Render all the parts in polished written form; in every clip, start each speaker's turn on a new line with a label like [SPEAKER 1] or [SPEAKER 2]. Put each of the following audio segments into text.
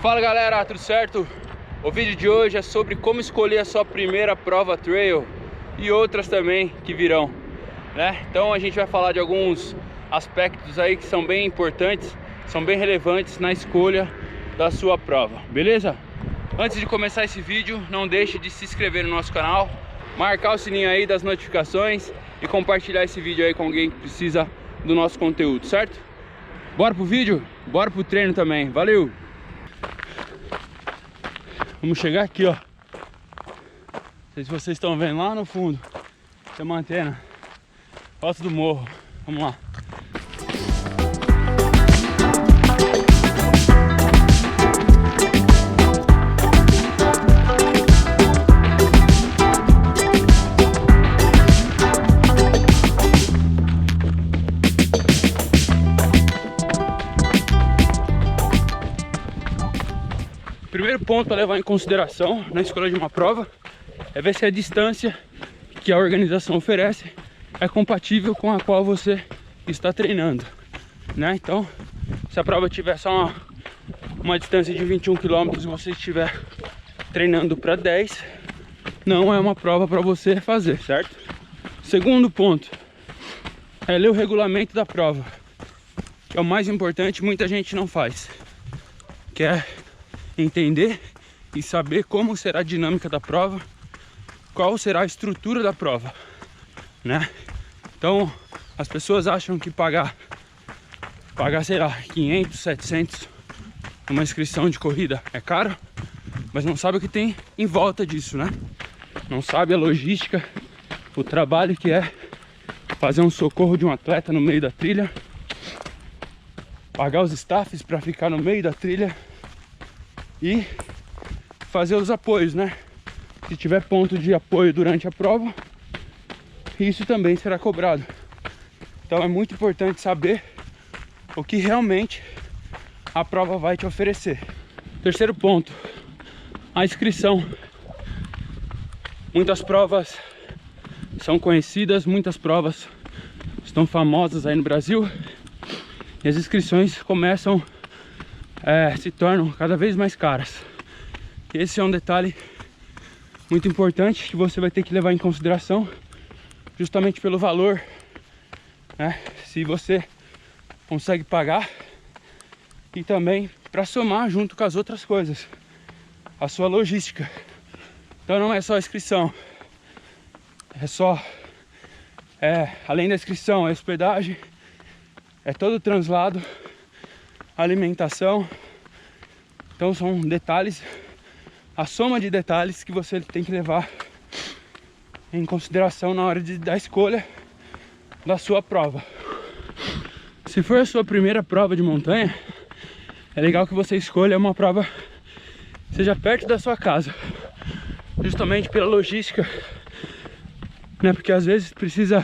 [SPEAKER 1] Fala galera, tudo certo? O vídeo de hoje é sobre como escolher a sua primeira prova trail e outras também que virão, né? Então a gente vai falar de alguns aspectos aí que são bem importantes, são bem relevantes na escolha da sua prova, beleza? Antes de começar esse vídeo, não deixe de se inscrever no nosso canal, marcar o sininho aí das notificações e compartilhar esse vídeo aí com alguém que precisa do nosso conteúdo, certo? Bora pro vídeo? Bora pro treino também, valeu! Vamos chegar aqui, ó. Não sei se vocês estão vendo lá no fundo. Tem uma antena. Alto do morro. Vamos lá. Primeiro ponto a levar em consideração na escolha de uma prova é ver se a distância que a organização oferece é compatível com a qual você está treinando, né? Então, se a prova tiver só uma distância de 21 km e você estiver treinando para 10, não é uma prova para você fazer, certo? Segundo ponto é ler o regulamento da prova, que é o mais importante, muita gente não faz, que é entender e saber como será a dinâmica da prova, qual será a estrutura da prova, né? Então, as pessoas acham que pagar, sei lá, 500, 700 uma inscrição de corrida é caro, mas não sabe o que tem em volta disso, né? Não sabe a logística, o trabalho que é fazer um socorro de um atleta no meio da trilha, pagar os staffs para ficar no meio da trilha e fazer os apoios, né? Se tiver ponto de apoio durante a prova, isso também será cobrado. Então é muito importante saber o que realmente a prova vai te oferecer. Terceiro ponto, a inscrição. Muitas provas são conhecidas, muitas provas estão famosas aí no Brasil e as inscrições se tornam cada vez mais caras. Esse é um detalhe muito importante que você vai ter que levar em consideração, justamente pelo valor, né? Se você consegue pagar, e também para somar junto com as outras coisas, a sua logística. Então não é só a inscrição, além da inscrição, a hospedagem, é todo o translado, alimentação. Então são detalhes, a soma de detalhes que você tem que levar em consideração na hora da escolha da sua prova. Se for a sua primeira prova de montanha, é legal que você escolha uma prova que seja perto da sua casa, justamente pela logística, né? Porque às vezes precisa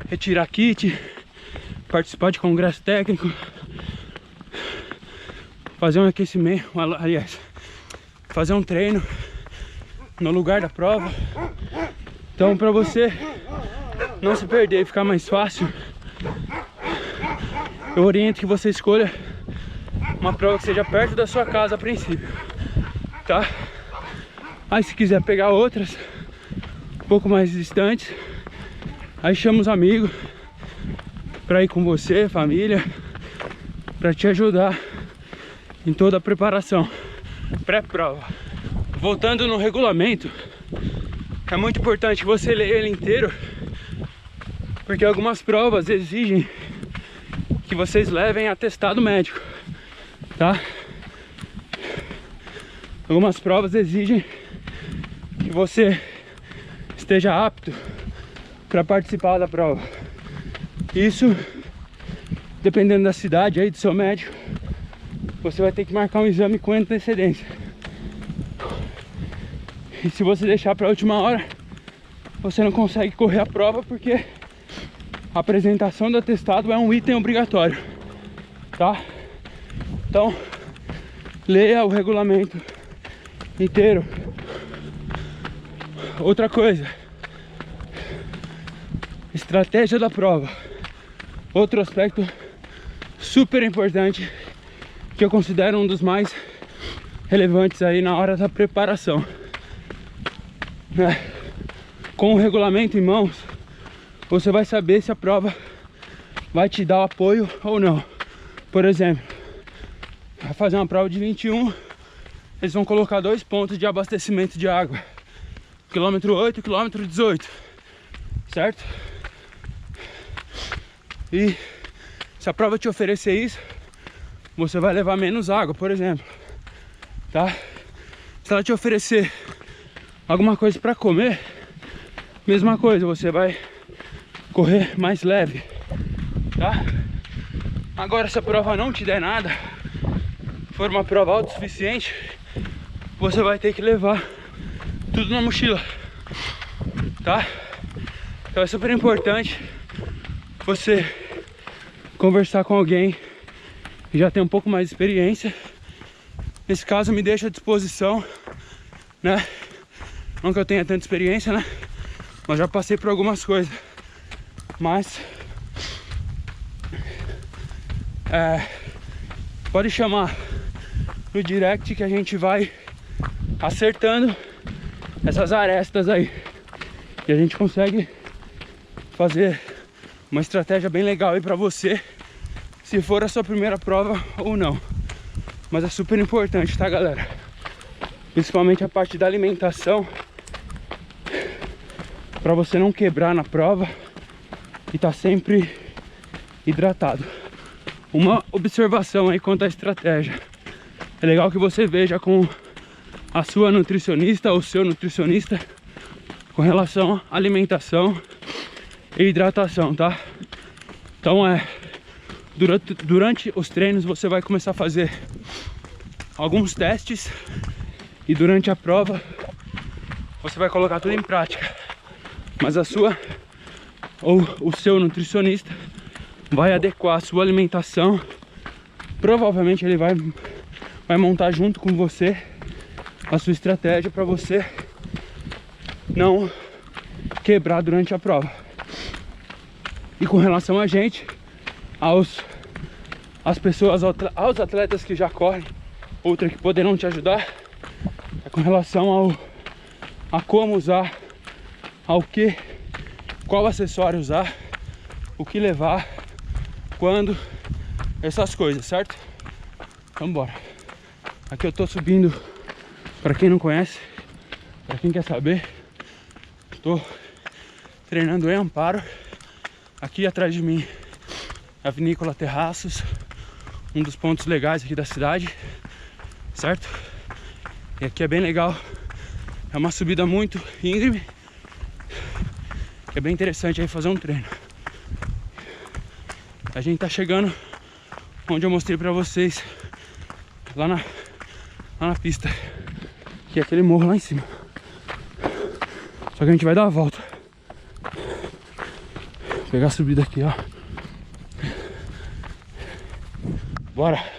[SPEAKER 1] retirar kit, participar de congresso técnico, fazer um aquecimento, aliás, fazer um treino no lugar da prova. Então, para você não se perder e ficar mais fácil, eu oriento que você escolha uma prova que seja perto da sua casa a princípio, tá? Aí se quiser pegar outras um pouco mais distantes, aí chama os amigos para ir com você, família, para te ajudar em toda a preparação pré-prova. Voltando no regulamento, é muito importante que você leia ele inteiro, porque algumas provas exigem que vocês levem atestado médico, tá? Algumas provas exigem que você esteja apto para participar da prova. Isso, dependendo da cidade aí do seu médico, você vai ter que marcar um exame com antecedência. E se você deixar para a última hora, você não consegue correr a prova porque a apresentação do atestado é um item obrigatório, tá? Então, leia o regulamento inteiro. Outra coisa, estratégia da prova. Outro aspecto super importante que eu considero um dos mais relevantes aí na hora da preparação, né? Com o regulamento em mãos, você vai saber se a prova vai te dar o apoio ou não. Por exemplo, vai fazer uma prova de 21, eles vão colocar 2 pontos de abastecimento de água, quilômetro 8 e quilômetro 18, certo? E se a prova te oferecer isso, você vai levar menos água, por exemplo, tá? Se ela te oferecer alguma coisa para comer, mesma coisa, você vai correr mais leve, tá? Agora, se a prova não te der nada, for uma prova autossuficiente, você vai ter que levar tudo na mochila, tá? Então é super importante você conversar com alguém que já tem um pouco mais de experiência. Nesse caso, me deixa à disposição, né? Não que eu tenha tanta experiência, né? Mas já passei por algumas coisas. Mas pode chamar no direct que a gente vai acertando essas arestas aí, e a gente consegue fazer uma estratégia bem legal aí pra você, se for a sua primeira prova ou não. Mas é super importante, tá, galera? Principalmente a parte da alimentação, pra você não quebrar na prova e tá sempre hidratado. Uma observação aí quanto à estratégia: é legal que você veja com a sua nutricionista ou seu nutricionista com relação à alimentação e hidratação, tá? Então durante os treinos você vai começar a fazer alguns testes, e durante a prova você vai colocar tudo em prática. Mas a sua ou o seu nutricionista vai adequar a sua alimentação. Provavelmente ele vai montar junto com você a sua estratégia para você não quebrar durante a prova. E com relação a gente, às pessoas, aos atletas que já correm, outra que poderão te ajudar é com relação a como usar, ao que, qual acessório usar, o que levar, quando, essas coisas, certo? Então bora. Aqui eu tô subindo, para quem não conhece, para quem quer saber, tô treinando em Amparo. Aqui atrás de mim a Vinícola Terraços, um dos pontos legais aqui da cidade, certo? E aqui é bem legal, é uma subida muito íngreme, que é bem interessante aí fazer um treino. A gente tá chegando onde eu mostrei pra vocês, lá na pista, que é aquele morro lá em cima. Só que a gente vai dar a volta. Vou pegar a subida aqui, ó. Bora!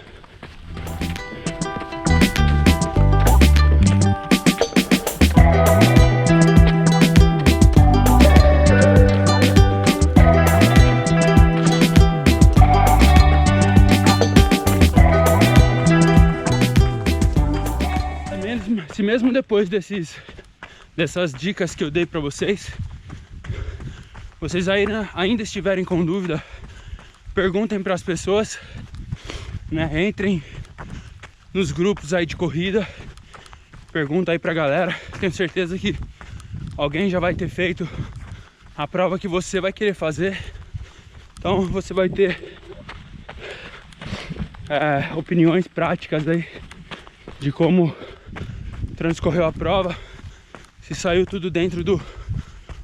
[SPEAKER 1] Se mesmo depois dessas dicas que eu dei pra vocês, vocês ainda estiverem com dúvida, perguntem para as pessoas, né? Entrem nos grupos aí de corrida, pergunta aí pra galera. Tenho certeza que alguém já vai ter feito a prova que você vai querer fazer, então você vai ter opiniões práticas aí de como transcorreu a prova, se saiu tudo dentro do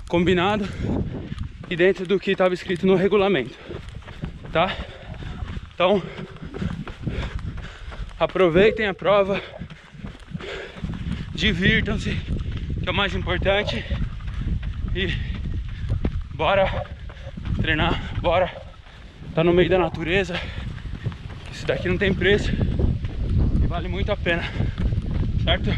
[SPEAKER 1] combinado e dentro do que estava escrito no regulamento, tá? Então aproveitem a prova, divirtam-se, que é o mais importante, E bora treinar, bora tá no meio da natureza. Isso daqui não tem preço e vale muito a pena, certo?